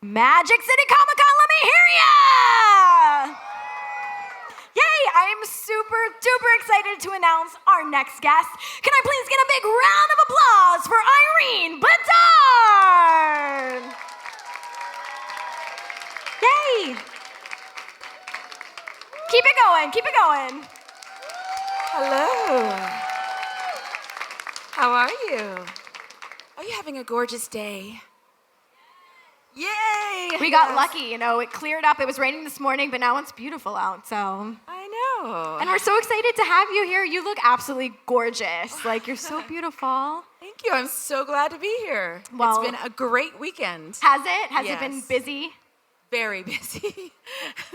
Magic City Comic Con, let me hear ya! Yay, I am super duper excited to announce our next guest. Can I please get a big round of applause for Irene Bedard? Yay! Keep it going, keep it going. Hello. How are you? Are you having a gorgeous day? Yay! We got lucky, you know, it cleared up. It was raining this morning, but now it's beautiful out, so. I know. And we're so excited to have you here. You look absolutely gorgeous. Like, you're so beautiful. Thank you. I'm so glad to be here. Well, it's been a great weekend. Has it? Has Yes. it been busy? Very busy.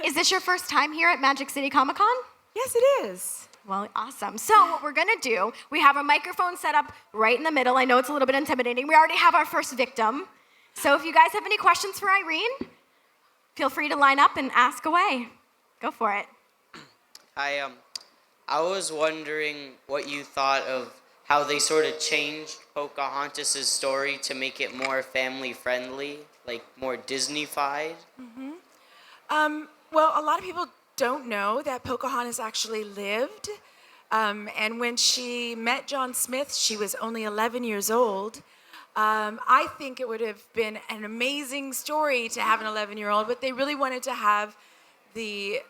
Is this your first time here at Magic City Comic Con? Yes, it is. Well, awesome. So what we're gonna do, we have a microphone set up right in the middle. I know it's a little bit intimidating. We already have our first victim. So if you guys have any questions for Irene, feel free to line up and ask away. Go for it. Hi, I was wondering what you thought of how they sort of changed Pocahontas' story to make it more family-friendly, like more Disney-fied. Well, a lot of people don't know that Pocahontas actually lived. And when she met John Smith, she was only 11 years old. I think it would have been an amazing story to have an 11-year-old, but they really wanted to have the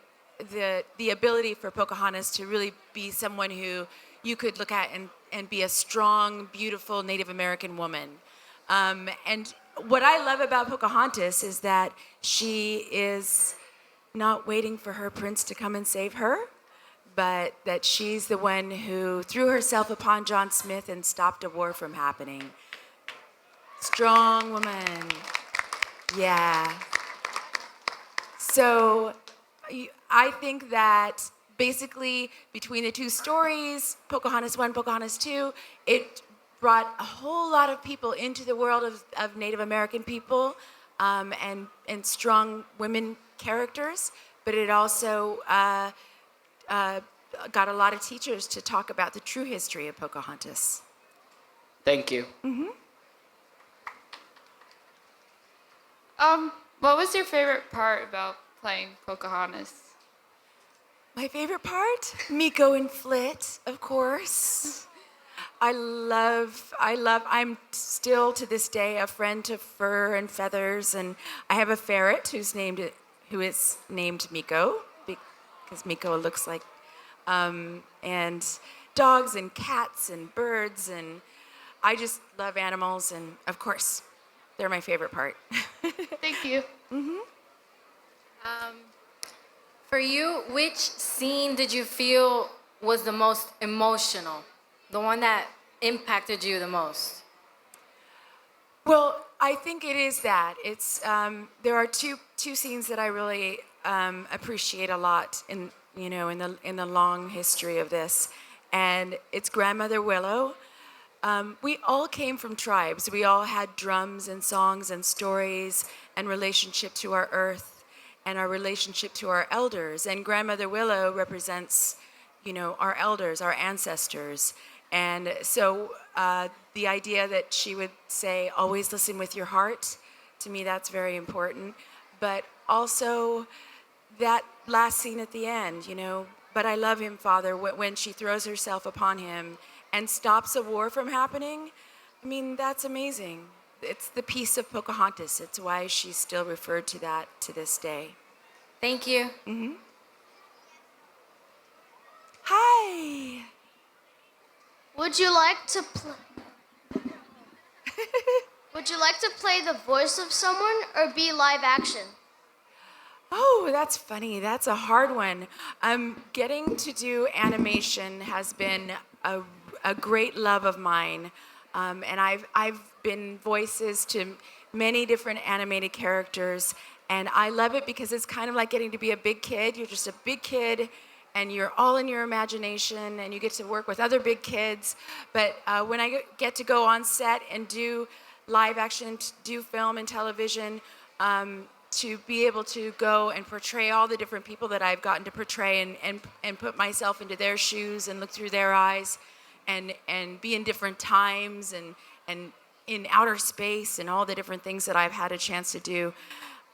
ability for Pocahontas to really be someone who you could look at and be a strong, beautiful Native American woman. And what I love about Pocahontas is that she is not waiting for her prince to come and save her, but that she's the one who threw herself upon John Smith and stopped a war from happening. Strong woman. Yeah. So I think that basically between the two stories, Pocahontas 1, Pocahontas 2, it brought a whole lot of people into the world of Native American people and strong women characters, but it also got a lot of teachers to talk about the true history of Pocahontas. Thank you. What was your favorite part about playing Pocahontas? My favorite part? Miko and Flit, of course. I'm still to this day a friend to Fur and Feathers, and I have a ferret who is named Miko, because Miko looks like, and dogs and cats and birds, and I just love animals, and of course, they're my favorite part. Thank you. For you, which scene did you feel was the most emotional? The one that impacted you the most? Well, I think it is that. It's there are two scenes that I really appreciate a lot in the long history of this, and it's Grandmother Willow. We all came from tribes. We all had drums and songs and stories and relationship to our earth and our relationship to our elders. And Grandmother Willow represents, our elders, our ancestors. And so the idea that she would say, always listen with your heart, to me that's very important. But also that last scene at the end, but I love him, Father, when she throws herself upon him and stops a war from happening. I mean, that's amazing. It's the peace of Pocahontas. It's why she's still referred to that to this day. Thank you. Hi. Would you like to play the voice of someone or be live action? Oh, that's funny. That's a hard one. Getting to do animation has been a great love of mine, and I've been voices to many different animated characters, and I love it because it's kind of like getting to be a big kid. You're just a big kid, and you're all in your imagination, and you get to work with other big kids. But when I get to go on set and do live action, do film and television, to be able to go and portray all the different people that I've gotten to portray and put myself into their shoes and look through their eyes and be in different times and in outer space and all the different things that I've had a chance to do.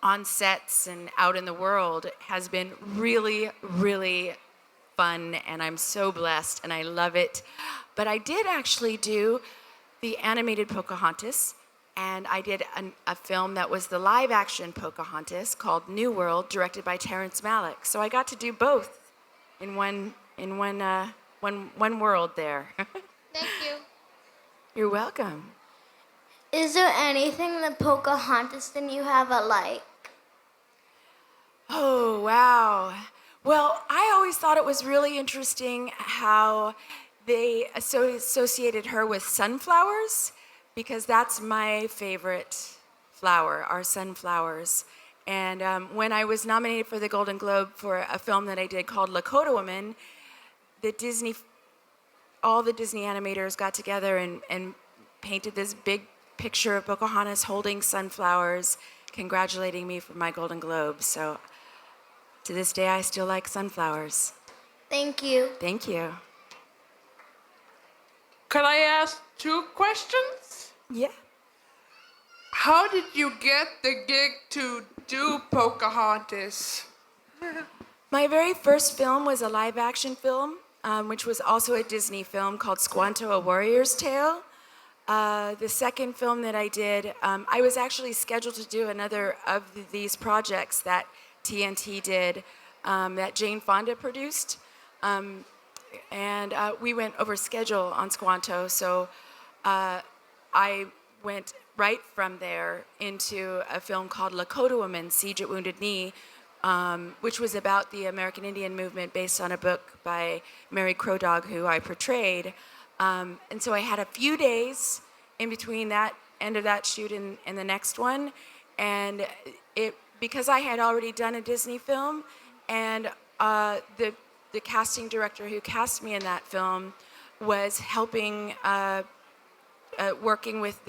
on sets and out in the world has been really, really fun, and I'm so blessed, and I love it. But I did actually do the animated Pocahontas, and I did a film that was the live-action Pocahontas called New World, directed by Terrence Malick. So I got to do both in one world there. Thank you. You're welcome. Is there anything in the Pocahontas that you have a like? Oh, wow. Well, I always thought it was really interesting how they associated her with sunflowers, because that's my favorite flower, are sunflowers. And when I was nominated for the Golden Globe for a film that I did called Lakota Woman, all the Disney animators got together and painted this big picture of Pocahontas holding sunflowers, congratulating me for my Golden Globe. So to this day, I still like sunflowers. Thank you. Thank you. Could I ask 2 questions? Yeah. How did you get the gig to do Pocahontas? My very first film was a live-action film, which was also a Disney film called Squanto, A Warrior's Tale. The second film that I did, I was actually scheduled to do another of these projects that TNT did, that Jane Fonda produced. And we went over schedule on Squanto, so I went right from there into a film called Lakota Woman, Siege at Wounded Knee, which was about the American Indian movement based on a book by Mary Crow Dog, who I portrayed. And so I had a few days in between that end of that shoot and the next one, and because I had already done a Disney film, and the casting director who cast me in that film was helping, working with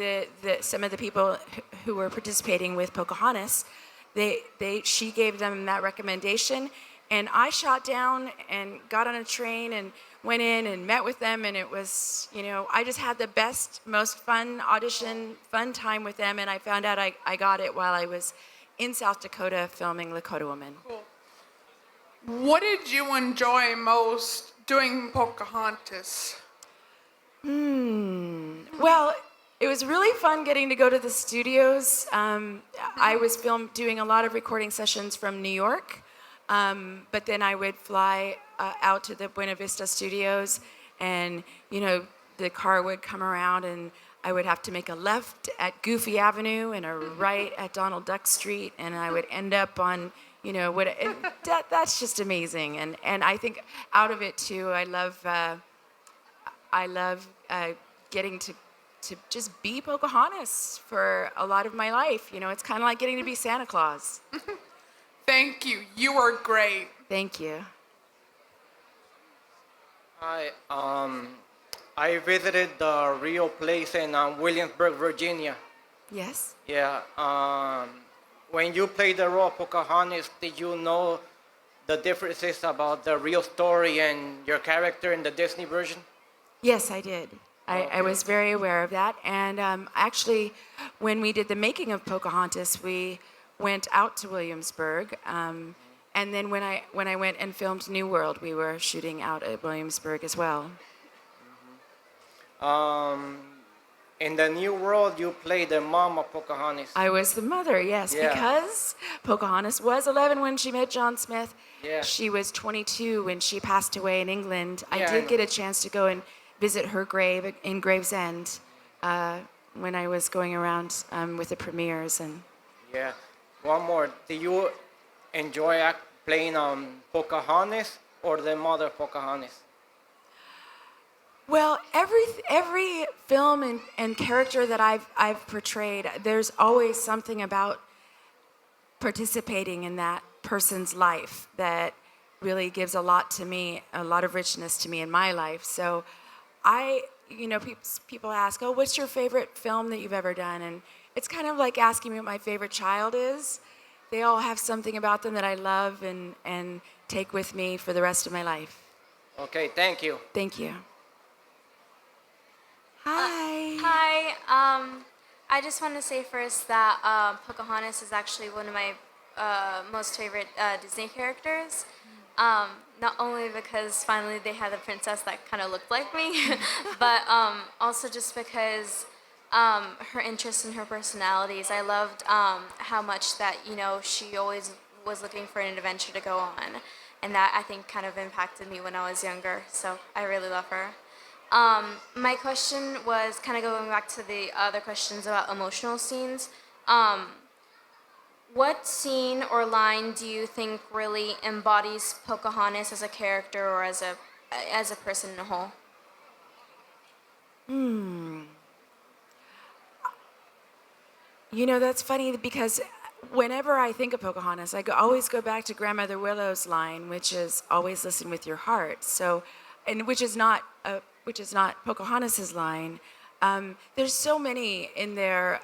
some of the people who were participating with Pocahontas. She gave them that recommendation, and I shot down and got on a train and went in and met with them, and it was, I just had the best, most fun time with them, and I found out I got it while I was in South Dakota filming Lakota Woman. Cool. What did you enjoy most doing Pocahontas? Well, it was really fun getting to go to the studios. I was doing a lot of recording sessions from New York, but then I would fly out to the Buena Vista studios, and the car would come around, and I would have to make a left at Goofy Avenue and a right at Donald Duck Street, and I would end up on that's just amazing. And I think out of it too, I love getting to just be Pocahontas for a lot of my life. It's kind of like getting to be Santa Claus. Thank you. You are great. Thank you. Hi, I visited the real place in Williamsburg, Virginia. Yes. Yeah. When you played the role of Pocahontas, did you know the differences about the real story and your character in the Disney version? Yes, I did. Okay. I was very aware of that. And actually, when we did the making of Pocahontas, we went out to Williamsburg. And then when I went and filmed New World, we were shooting out at Williamsburg as well. In the New World, you played the mom of Pocahontas. I was the mother, yes, Yeah. because Pocahontas was 11 when she met John Smith. Yeah. She was 22 when she passed away in England. Yeah, I I did know. get a chance to go and visit her grave in Gravesend when I was going around with the premieres. And Yeah. One more. Do you enjoy playing Pocahontas or the mother Pocahontas? well, every film and character that I've portrayed, there's always something about participating in that person's life that really gives a lot to me, a lot of richness to me in my life. So people ask, oh, what's your favorite film that you've ever done? And it's kind of like asking me what my favorite child is. They all have something about them that I love and take with me for the rest of my life. Okay, thank you. Thank you. Hi. Hi. I just want to say first that Pocahontas is actually one of my most favorite Disney characters. Not only because finally they had a princess that kind of looked like me, but also just because her interests and her personalities. I loved how much that, she always was looking for an adventure to go on. And that, I think, kind of impacted me when I was younger. So I really love her. My question was kind of going back to the other questions about emotional scenes. What scene or line do you think really embodies Pocahontas as a character or as a person in a whole? That's funny because whenever I think of Pocahontas, always go back to Grandmother Willow's line, which is always listen with your heart. So, and which is not Pocahontas's line. There's so many in there.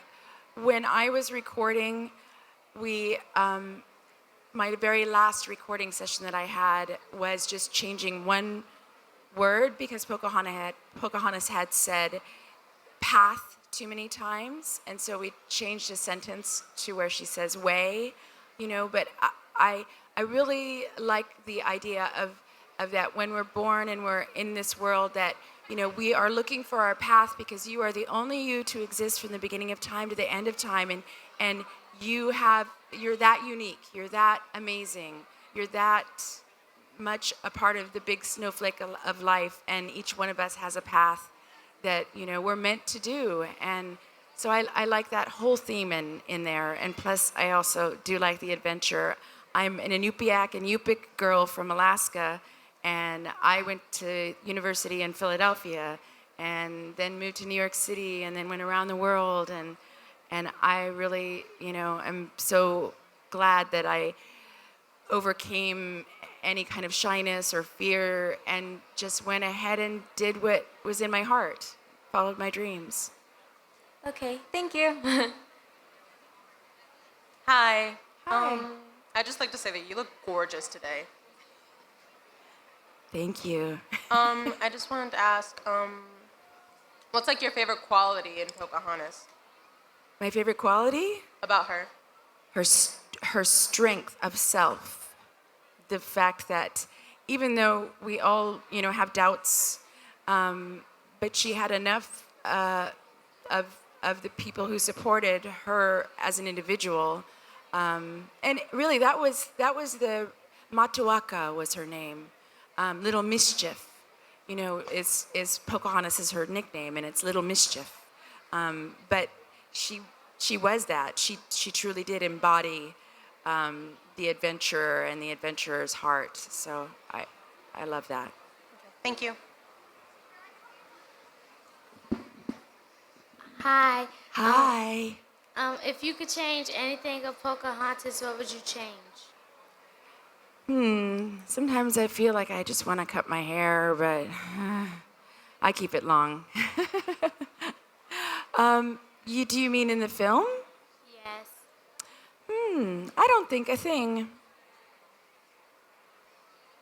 When I was recording, my very last recording session that I had was just changing one word because Pocahontas had said path too many times, and so we changed a sentence to where she says way, but I really like the idea of that when we're born and we're in this world that we are looking for our path because you are the only you to exist from the beginning of time to the end of time, and you're that unique, you're that amazing, you're that much a part of the big snowflake of life, and each one of us has a path that we're meant to do. And so I like that whole theme in there, and plus I also do like the adventure. I'm an Inupiaq and Yupik girl from Alaska, and I went to university in Philadelphia and then moved to New York City and then went around the world, and I really am so glad that I overcame any kind of shyness or fear and just went ahead and did what was in my heart, followed my dreams. Okay, thank you. Hi. Hi. I'd just like to say that you look gorgeous today. Thank you. I just wanted to ask, what's like your favorite quality in Pocahontas? My favorite quality? About her? Her strength of self. The fact that even though we all, have doubts, but she had enough of the people who supported her as an individual, and really that was the Matuaka was her name, Little Mischief, is Pocahontas is her nickname, and it's Little Mischief, but she was that. She truly did embody the adventurer and the adventurer's heart. So I love that. Okay. Thank you. Hi. Hi. If you could change anything of Pocahontas, what would you change? Sometimes I feel like I just want to cut my hair, but I keep it long. Do you mean in the film? Yes. I don't think a thing.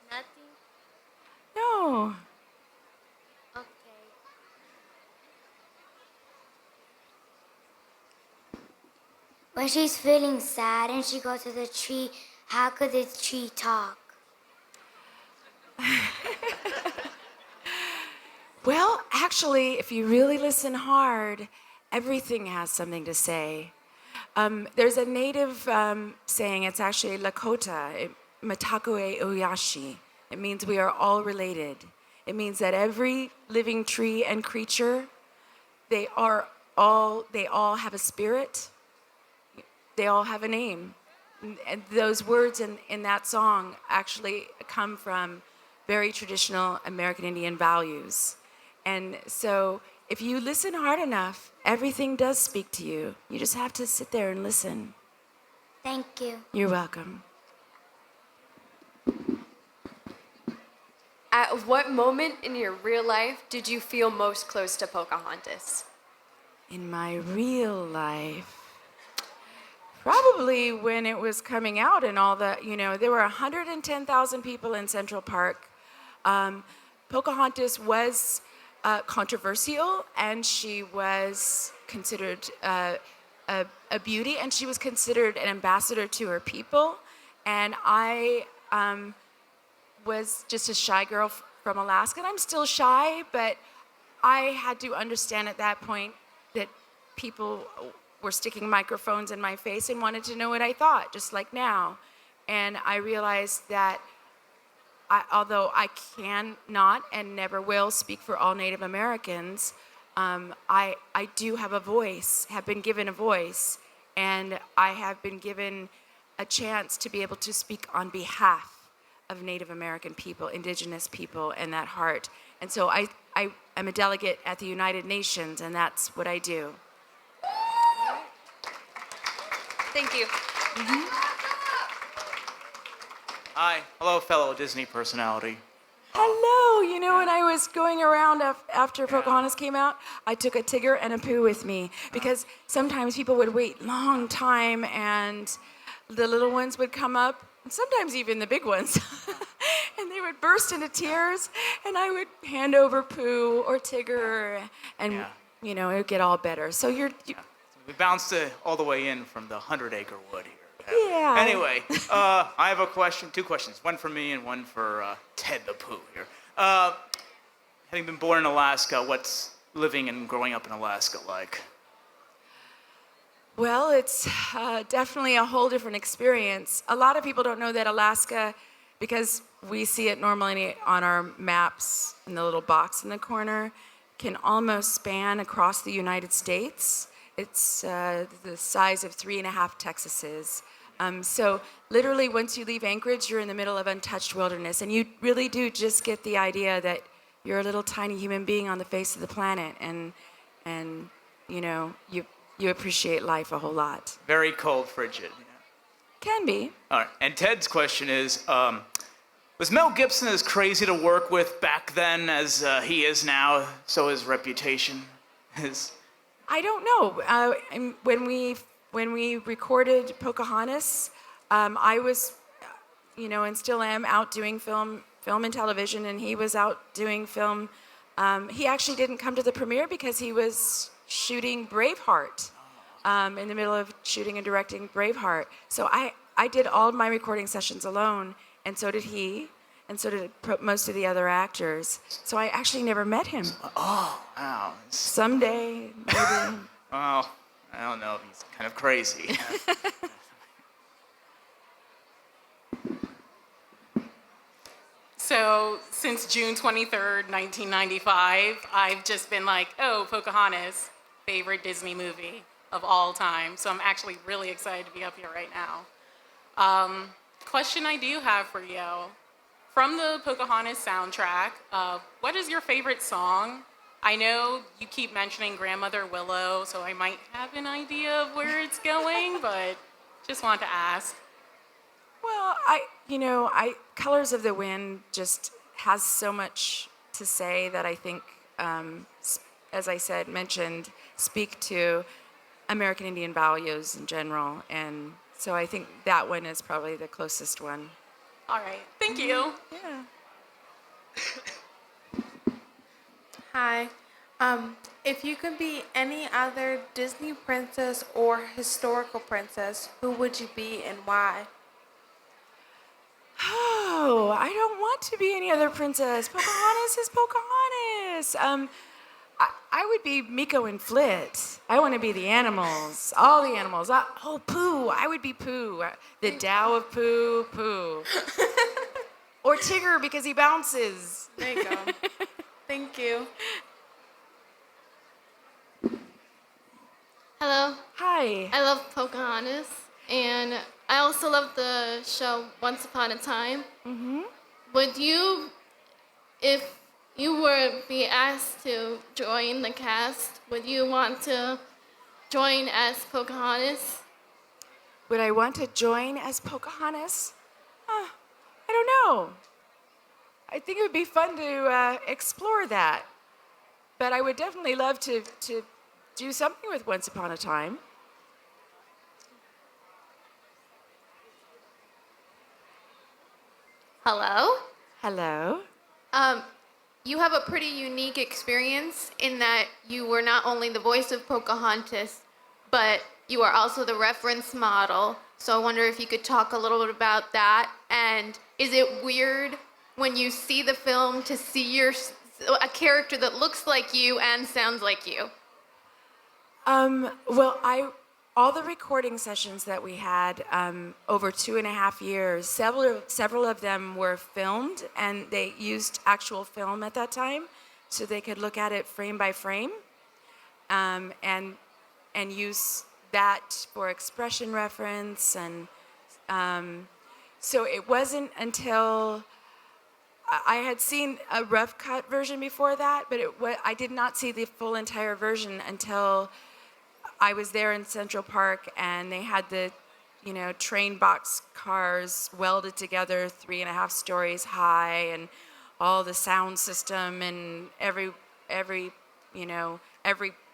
Nothing? No. Okay. When she's feeling sad and she goes to the tree, how could the tree talk? Well, actually, if you really listen hard, everything has something to say. There's a native saying, it's actually Lakota, Matakue Oyashi. It means we are all related. It means that every living tree and creature, they all have a spirit. They all have a name. And those words in that song actually come from very traditional American Indian values. And so if you listen hard enough, everything does speak to you. You just have to sit there and listen. Thank you. You're welcome. At what moment in your real life did you feel most close to Pocahontas? In my real life, probably when it was coming out and all that, there were 110,000 people in Central Park. Pocahontas was controversial, and she was considered a beauty, and she was considered an ambassador to her people. And I was just a shy girl from Alaska, and I'm still shy, but I had to understand at that point that people were sticking microphones in my face and wanted to know what I thought, just like now. And I realized that although I cannot and never will speak for all Native Americans, I do have a voice, have been given a voice, and I have been given a chance to be able to speak on behalf of Native American people, indigenous people, and that heart. And so I am a delegate at the United Nations, and that's what I do. Thank you. Hi. Hello, fellow Disney personality. Hello. You know, when I was going around after Pocahontas came out, I took a Tigger and a Pooh with me because sometimes people would wait long time and the little ones would come up, and sometimes even the big ones, and they would burst into tears, and I would hand over Pooh or Tigger, and you know, it would get all better. So We bounced all the way in from the 100-acre wood here. Yeah. Anyway, I have a question, two questions, one for me and one for Ted the Pooh here. Having been born in Alaska, what's living and growing up in Alaska like? Well, it's definitely a whole different experience. A lot of people don't know that Alaska, because we see it normally on our maps in the little box in the corner, can almost span across the United States. It's the size of 3.5 Texases. So literally, once you leave Anchorage, you're in the middle of untouched wilderness, and you really do just get the idea that you're a little tiny human being on the face of the planet, and you know, you appreciate life a whole lot. Very cold, frigid. Can be. All right, and Ted's question is, was Mel Gibson as crazy to work with back then as he is now, so his reputation is? I don't know. When we recorded Pocahontas, I was, you know, and still am out doing film and television, and he was out doing film. He actually didn't come to the premiere because he was shooting Braveheart, in the middle of shooting and directing Braveheart. So I did all of my recording sessions alone, and so did he, and so did most of the other actors. So I actually never met him. Oh, wow. Someday, maybe. Well, I don't know. He's kind of crazy. So since June 23rd, 1995, I've just been like, oh, Pocahontas, favorite Disney movie of all time. So I'm actually really excited to be up here right now. Question I do have for you. From the Pocahontas soundtrack, what is your favorite song? I know you keep mentioning Grandmother Willow, so I might have an idea of where it's going, but just wanted to ask. Well, Colors of the Wind just has so much to say that I think, as I mentioned, speak to American Indian values in general. And so I think that one is probably the closest one. All right, thank you. Yeah. Hi. If you could be any other Disney princess or historical princess, who would you be and why? Oh, I don't want to be any other princess. Pocahontas is Pocahontas. I would be Miko and Flit. I want to be the animals, all the animals. Pooh. I would be Pooh. The Tao of Pooh, Pooh. Or Tigger because he bounces. There you go. Thank you. Hello. Hi. I love Pocahontas, and I also love the show Once Upon a Time. Mm-hmm. Would you, if you were be asked to join the cast, would you want to join as Pocahontas? Would I want to join as Pocahontas? I don't know. I think it would be fun to explore that. But I would definitely love to do something with Once Upon a Time. Hello? Hello? you have a pretty unique experience in that you were not only the voice of Pocahontas, but you are also the reference model. So I wonder if you could talk a little bit about that. And is it weird when you see the film to see a character that looks like you and sounds like you? Well, all the recording sessions that we had over 2.5 years, several of them were filmed, and they used actual film at that time, so they could look at it frame by frame, and use that for expression reference. And so it wasn't until I had seen a rough cut version before that, but I did not see the full entire version until I was there in Central Park, and they had the, train box cars welded together 3.5 stories high, and all the sound system, and every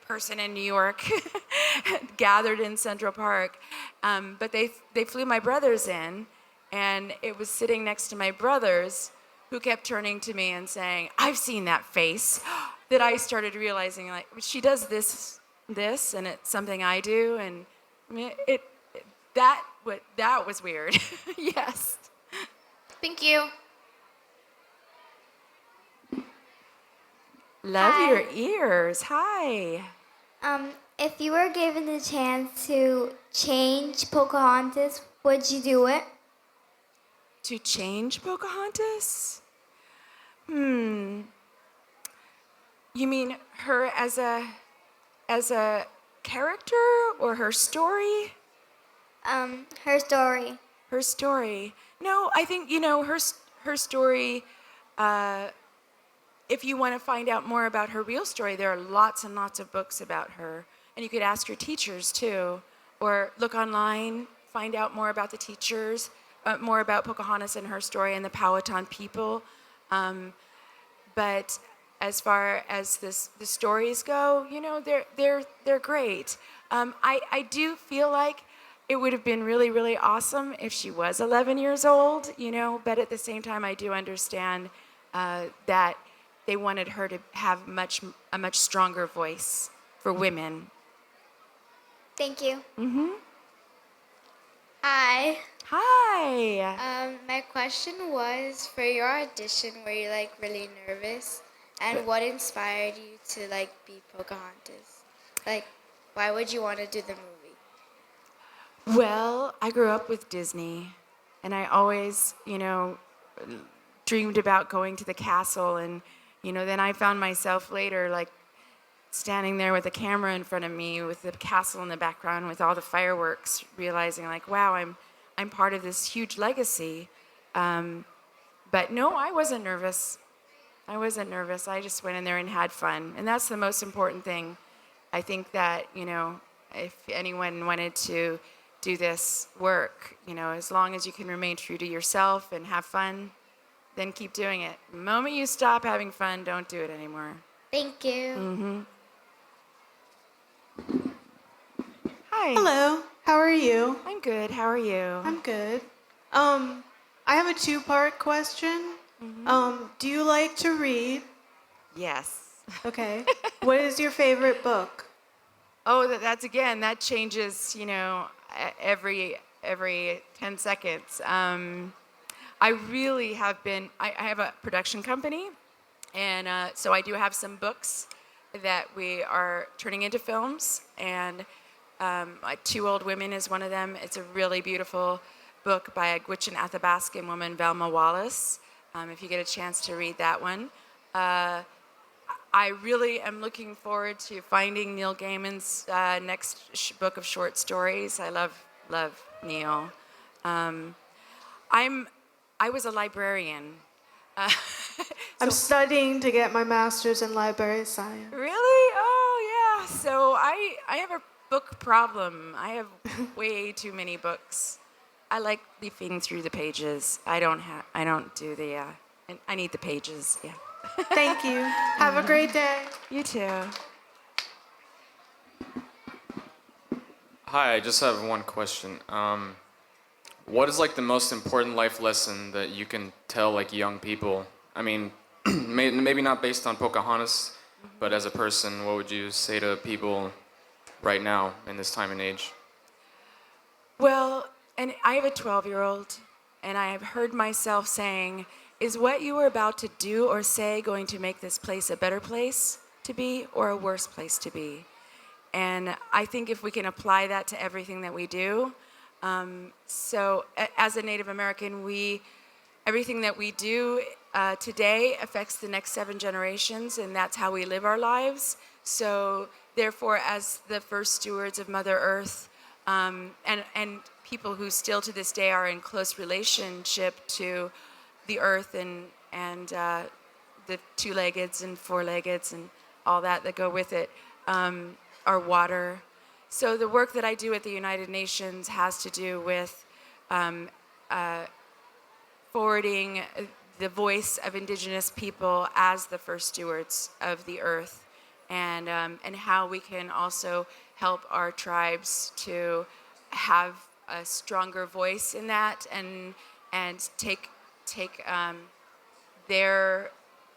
person in New York gathered in Central Park. But they flew my brothers in, and it was sitting next to my brothers, who kept turning to me and saying, "I've seen that face," that I started realizing, like, she does this, and it's something I do, and I mean, that was weird. Yes. Thank you. Love Hi. your ears. Hi. If you were given the chance to change Pocahontas, would you do it? To change Pocahontas? You mean her as a character, or her story? Her story. Her story. No, I think, her story, if you want to find out more about her real story, there are lots and lots of books about her. And you could ask your teachers, too. Or look online, find out more about the teachers, more about Pocahontas and her story and the Powhatan people. But as far as the stories go, they're great. I do feel like it would have been really, really awesome if she was 11 years old, but at the same time, I do understand that they wanted her to have a much stronger voice for women. Thank you. Mm-hmm. Hi. Hi. My question was, for your audition, were you really nervous? And what inspired you to be Pocahontas? Why would you want to do the movie? Well, I grew up with Disney, and I always, dreamed about going to the castle, and then I found myself later standing there with a camera in front of me with the castle in the background with all the fireworks, realizing wow, I'm part of this huge legacy. But no, I wasn't nervous. I just went in there and had fun, and that's the most important thing. I think that if anyone wanted to do this work, as long as you can remain true to yourself and have fun, then keep doing it. The moment you stop having fun, don't do it anymore. Thank you. Mm-hmm. Hi. Hello. How are you? I'm good. How are you? I'm good. I have a 2-part question. Do you like to read? Yes. Okay. What is your favorite book? Oh, that changes, every 10 seconds. I really have been, I have a production company, and so I do have some books that we are turning into films, and Two Old Women is one of them. It's a really beautiful book by a Gwich'in Athabascan woman, Velma Wallace, if you get a chance to read that one. I really am looking forward to finding Neil Gaiman's next book of short stories. I love Neil. I was a librarian. I'm studying to get my master's in library science. Really? Oh, yeah. So I have a book problem. I have way too many books. I like leafing through the pages. I don't do the. I need the pages. Yeah. Thank you. Have a great day. You too. Hi, I just have one question. What is the most important life lesson that you can tell young people? I mean, maybe not based on Pocahontas, but as a person, what would you say to people right now in this time and age? Well, and I have a 12-year-old, and I have heard myself saying, is what you are about to do or say going to make this place a better place to be or a worse place to be? And I think if we can apply that to everything that we do, as a Native American, everything that we do today affects the next 7 generations, and that's how we live our lives. So therefore, as the first stewards of Mother Earth, and people who still to this day are in close relationship to the earth and the 2-leggeds and 4-leggeds and all that go with it, our water. So the work that I do at the United Nations has to do with forwarding the voice of indigenous people as the first stewards of the earth, and how we can also help our tribes to have a stronger voice in that, and take their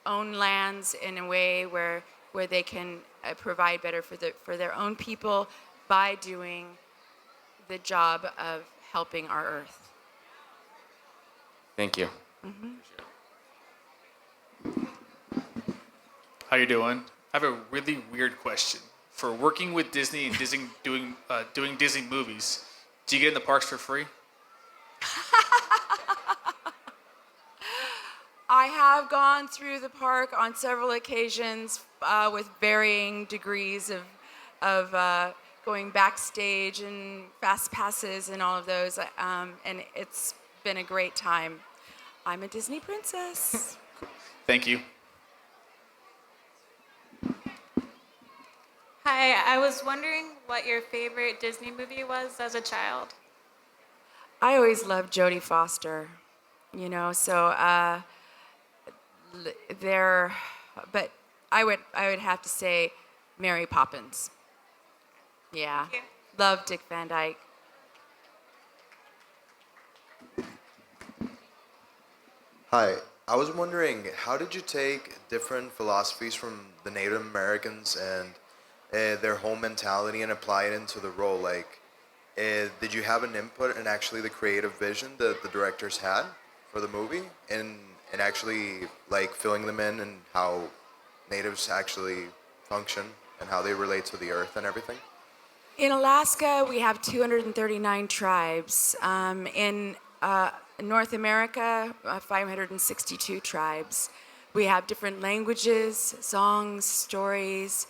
own lands in a way where they can provide better for their own people by doing the job of helping our earth. Thank you. How you doing? I have a really weird question. For working with Disney and Disney doing Disney movies, do you get in the parks for free? I have gone through the park on several occasions with varying degrees of going backstage and fast passes and all of those, and it's been a great time. I'm a Disney princess. Thank you. Hi, I was wondering what your favorite Disney movie was as a child. I always loved Jodie Foster, so but I would have to say Mary Poppins. Yeah. Love Dick Van Dyke. Hi, I was wondering, how did you take different philosophies from the Native Americans and their whole mentality and apply it into the role? Like, did you have an input in actually the creative vision that the directors had for the movie, and actually like filling them in and how natives actually function and how they relate to the earth and everything? In Alaska, we have 239 tribes. In North America, 562 tribes. We have different languages, songs, stories,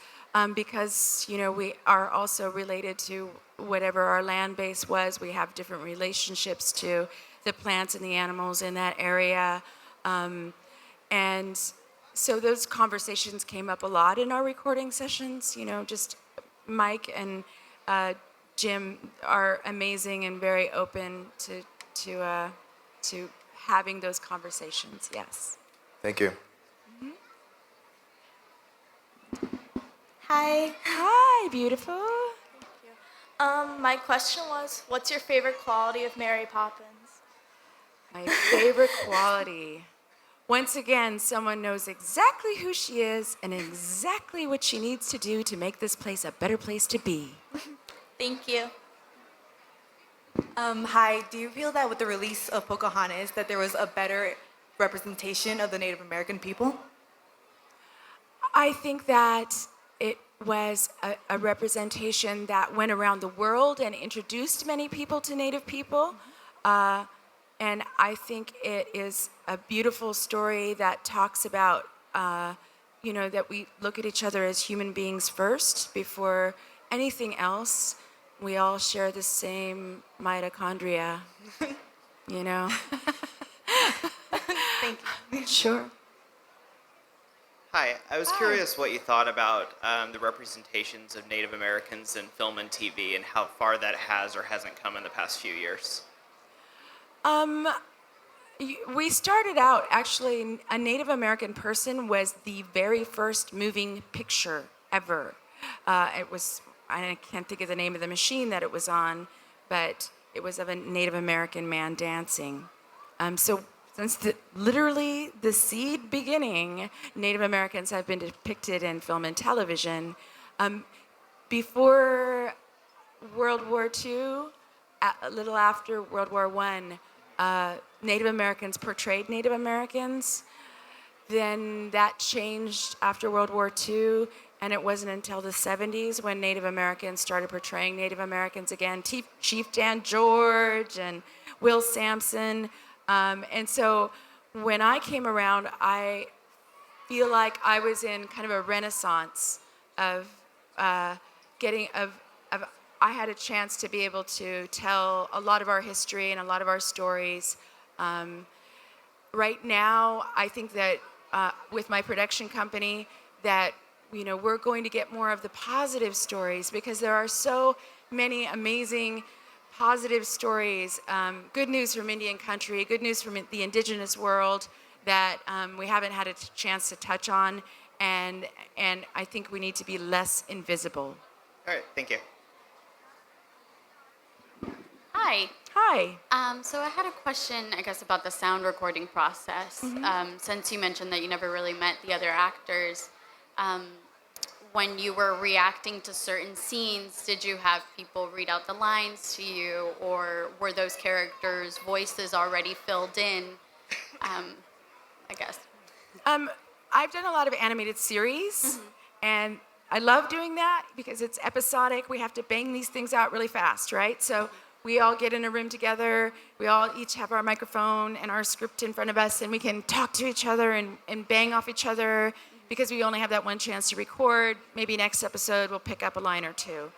because we are also related to whatever our land base was. We have different relationships to the plants and the animals in that area, and so those conversations came up a lot in our recording sessions. Just Mike and Jim are amazing and very open to having those conversations. Yes. Thank you. Hi. Hi, beautiful. My question was, what's your favorite quality of Mary Poppins? My favorite quality. Once again, someone knows exactly who she is and exactly what she needs to do to make this place a better place to be. Thank you. Hi, do you feel that with the release of Pocahontas that there was a better representation of the Native American people? I think that it was a representation that went around the world and introduced many people to Native people. And I think it is a beautiful story that talks about, that we look at each other as human beings first before anything else. We all share the same mitochondria, Thank you. Sure. Hi, I was curious what you thought about the representations of Native Americans in film and TV and how far that has or hasn't come in the past few years. We started out, actually, a Native American person was the very first moving picture ever. It was, I can't think of the name of the machine that it was on, but it was of a Native American man dancing. So Since literally the seed beginning, Native Americans have been depicted in film and television. Before World War II, a little after World War I, Native Americans portrayed Native Americans. Then that changed after World War II, and it wasn't until the 70s when Native Americans started portraying Native Americans again. Chief Dan George and Will Sampson. And so when I came around, I feel like I was in kind of a renaissance of I had a chance to be able to tell a lot of our history and a lot of our stories. Right now, I think that with my production company, that we're going to get more of the positive stories because there are so many amazing positive stories, good news from Indian country, good news from the indigenous world that we haven't had a chance to touch on, and I think we need to be less invisible. All right, thank you. Hi. Hi. So I had a question, I guess, about the sound recording process. Since you mentioned that you never really met the other actors, when you were reacting to certain scenes, did you have people read out the lines to you, or were those characters' voices already filled in? I guess. I've done a lot of animated series, and I love doing that because it's episodic. We have to bang these things out really fast, right? So we all get in a room together. We all each have our microphone and our script in front of us, and we can talk to each other and bang off each other because we only have that one chance to record. Maybe next episode we'll pick up a line or two.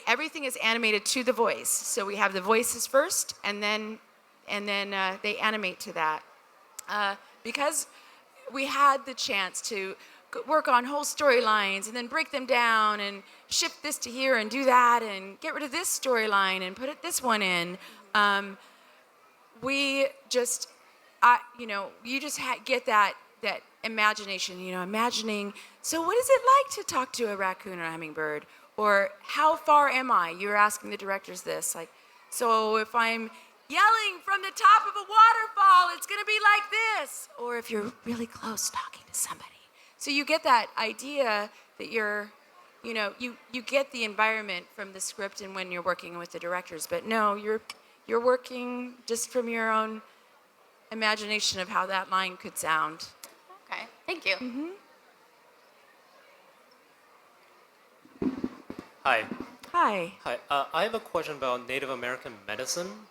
Everything is animated to the voice. So we have the voices first, and then they animate to that. Because we had the chance to work on whole storylines and then break them down and shift this to here and do that and get rid of this storyline and put this one in. We just, you just get that imagination, imagining, so what is it like to talk to a raccoon or a hummingbird? Or how far am I? You were asking the directors this, like, so if I'm yelling from the top of a waterfall, it's gonna be like this. Or if you're really close talking to somebody. So you get that idea that you get the environment from the script and when you're working with the directors. But no, you're working just from your own imagination of how that line could sound. Okay, thank you. Hi. Hi. Hi. I have a question about Native American medicine.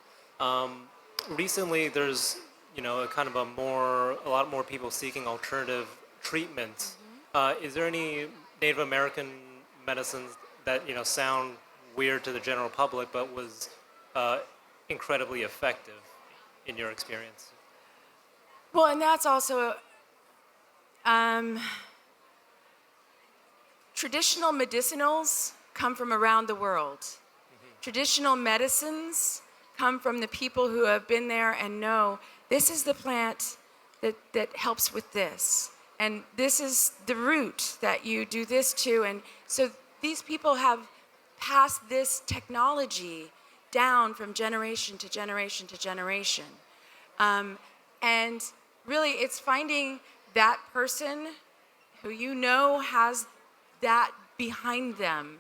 Recently, there's a lot more people seeking alternative treatments. Is there any Native American medicines that sound weird to the general public, but was incredibly effective in your experience? Well, and that's also traditional medicinals come from around the world. Traditional medicines come from the people who have been there and know this is the plant that helps with this. And this is the root that you do this to. And so these people have passed this technology down from generation to generation to generation. And really, it's finding that person who has that behind them,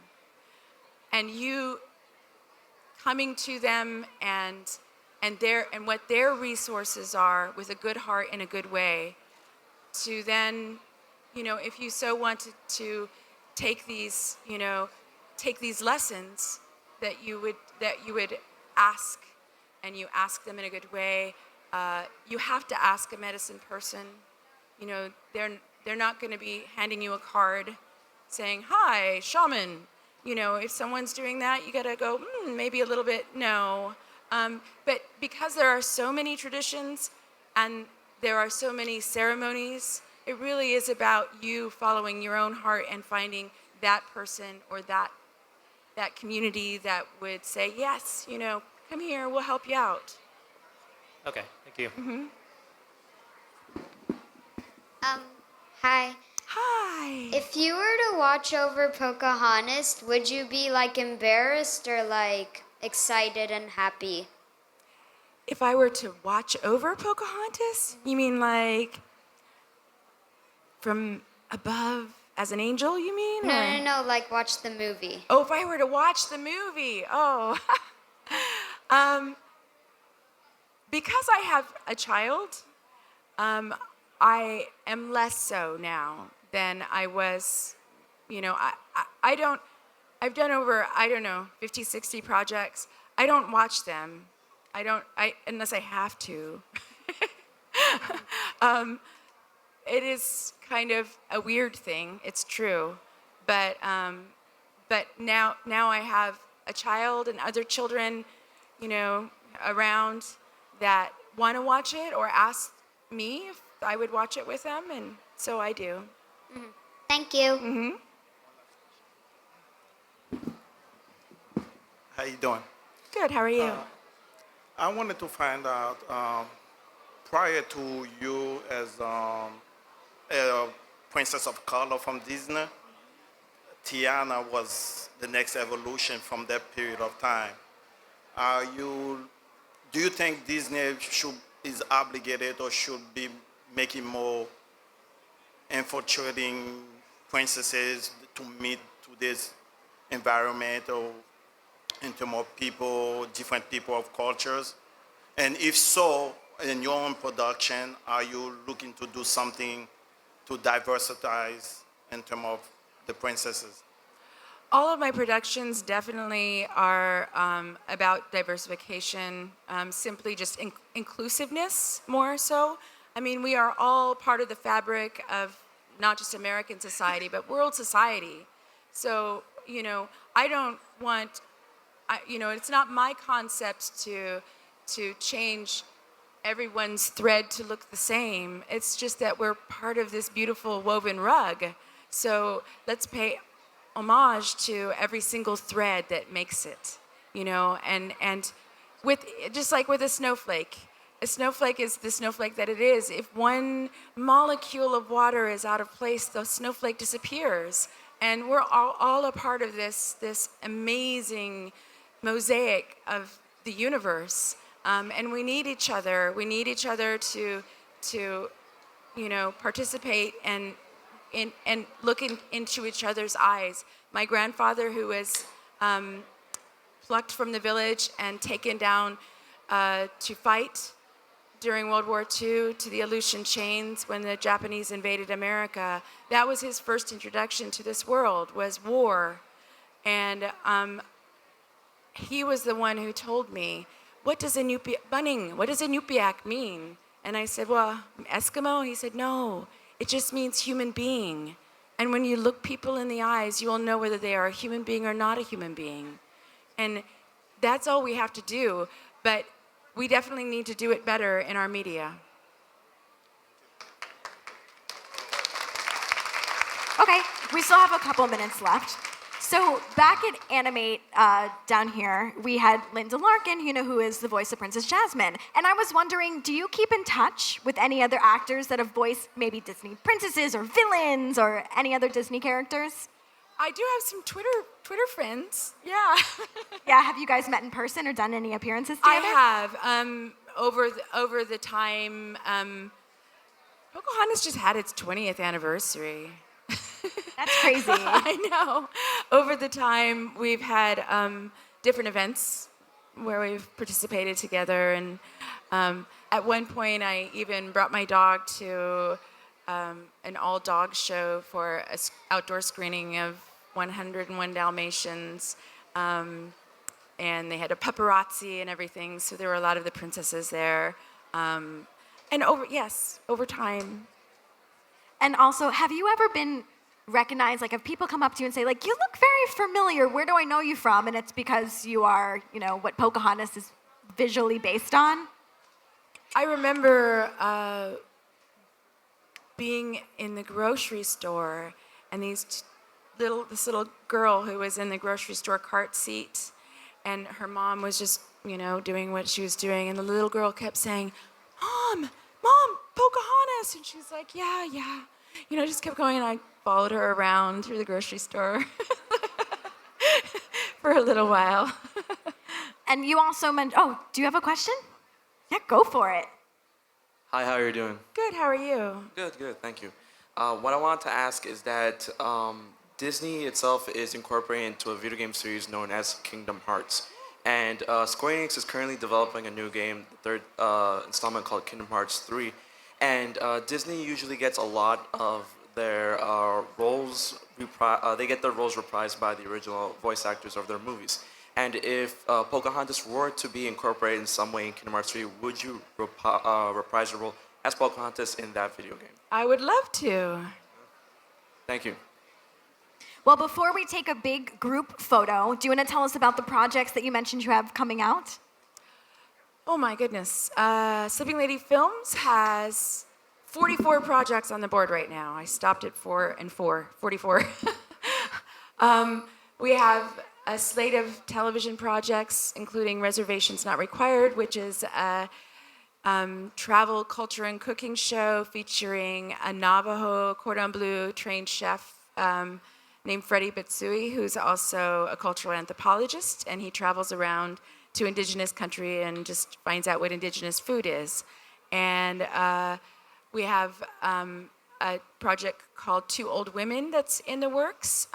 and you coming to them and what their resources are with a good heart and a good way, to then, if you so wanted to take these lessons that you would ask, and you ask them in a good way. You have to ask a medicine person. They're not going to be handing you a card saying, "Hi, shaman." If someone's doing that, you got to go, maybe a little bit, no. But because there are so many traditions and there are so many ceremonies, it really is about you following your own heart and finding that person or that community that would say, yes, come here, we'll help you out. Okay, thank you. Hi. Hi. If you were to watch over Pocahontas, would you be embarrassed or excited and happy? If I were to watch over Pocahontas, you mean like from above as an angel, you mean? No, like watch the movie. Oh, if I were to watch the movie, because I have a child, I am less so now than I was, I've done over, 50, 60 projects. I don't watch them. Unless I have to. It is kind of a weird thing. It's true, but now I have a child and other children, around that want to watch it or ask me if I would watch it with them, and so I do. Mm-hmm. Thank you. Mm-hmm. How you doing? Good. How are you? I wanted to find out, prior to you as a princess of color from Disney, Tiana was the next evolution from that period of time. Do you think Disney is obligated or should be making more infiltrating princesses to meet to this environment or into more people, different people of cultures? And if so, in your own production, are you looking to do something to diversify in terms of the princesses? All of my productions definitely are about diversification, simply just inclusiveness more so. I mean, we are all part of the fabric of not just American society, but world society. So, I don't want, it's not my concept to change everyone's thread to look the same. It's just that we're part of this beautiful woven rug. So let's pay homage to every single thread that makes it, and with just like with a snowflake is the snowflake that it is. If one molecule of water is out of place, the snowflake disappears. And we're all a part of this amazing mosaic of the universe. And we need each other. We need each other to participate and look into each other's eyes. My grandfather, who was plucked from the village and taken down to fight during World War II to the Aleutian Chains when the Japanese invaded America, that was his first introduction to this world, was war. And he was the one who told me, what does Inupiaq mean? And I said, well, Eskimo? He said, no, it just means human being. And when you look people in the eyes, you will know whether they are a human being or not a human being. And that's all we have to do. But we definitely need to do it better in our media. Okay, we still have a couple minutes left. So back at Animate down here, we had Linda Larkin, who is the voice of Princess Jasmine. And I was wondering, do you keep in touch with any other actors that have voiced maybe Disney princesses or villains or any other Disney characters? I do have some Twitter friends. Yeah. Yeah. Have you guys met in person or done any appearances together? I have. Over the time, Pocahontas just had its 20th anniversary. That's crazy. I know. Over the time, we've had different events where we've participated together, and at one point, I even brought my dog to an all-dog show for an outdoor screening of 101 Dalmatians, and they had a paparazzi and everything, so there were a lot of the princesses there. And over time. And also, have you ever been recognized, like if people come up to you and say, like, you look very familiar, where do I know you from? And it's because you are, what Pocahontas is visually based on? I remember being in the grocery store, and this little girl who was in the grocery store cart seat, and her mom was just, doing what she was doing, and the little girl kept saying, Mom, Pocahontas, and she's like, yeah. Just kept going, and I followed her around through the grocery store for a little while. And you also mentioned, do you have a question? Yeah, go for it. Hi, how are you doing? Good. How are you? Good, thank you. What I wanted to ask is that Disney itself is incorporating into a video game series known as Kingdom Hearts. And Square Enix is currently developing a new game, the third installment called Kingdom Hearts 3. And Disney usually gets a lot of their roles, they get their roles reprised by the original voice actors of their movies. And if Pocahontas were to be incorporated in some way in Kingdom Hearts 3, would you reprise your role as Pocahontas in that video game? I would love to. Thank you. Well, before we take a big group photo, do you want to tell us about the projects that you mentioned you have coming out? Oh my goodness. Sleeping Lady Films has 44 projects on the board right now. I stopped at 44. We have a slate of television projects, including Reservations Not Required, which is a travel, culture, and cooking show featuring a Navajo cordon bleu trained chef named Freddie Bitsui, who's also a cultural anthropologist, and he travels around to indigenous country and just finds out what indigenous food is. And we have a project called Two Old Women that's in the works.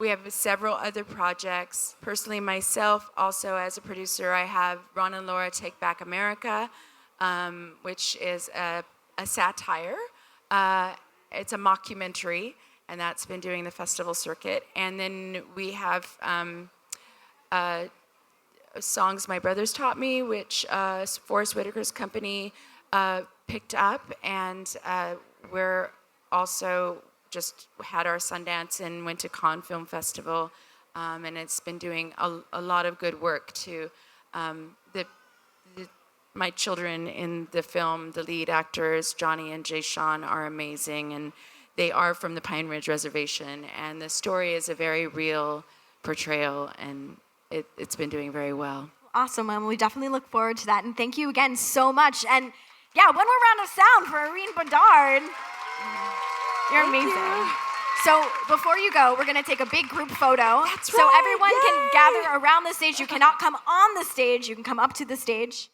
We have several other projects. Personally, myself, also as a producer, I have Ron and Laura Take Back America, which is a satire. It's a mockumentary, and that's been doing the festival circuit. And then we have Songs My Brothers Taught Me, which Forrest Whitaker's company picked up, and we're also just had our Sundance and went to Cannes Film Festival, and it's been doing a lot of good work to my children in the film. The lead actors, Johnny and Jay Sean, are amazing, and they are from the Pine Ridge Reservation, and the story is a very real portrayal, and it's been doing very well. Awesome, and we definitely look forward to that. And thank you again so much. And yeah, one more round of sound for Irene Bedard. You're amazing. You. So before you go, we're going to take a big group photo. That's so right. everyone Yay. can gather around the stage. You cannot come on the stage. You can come up to the stage.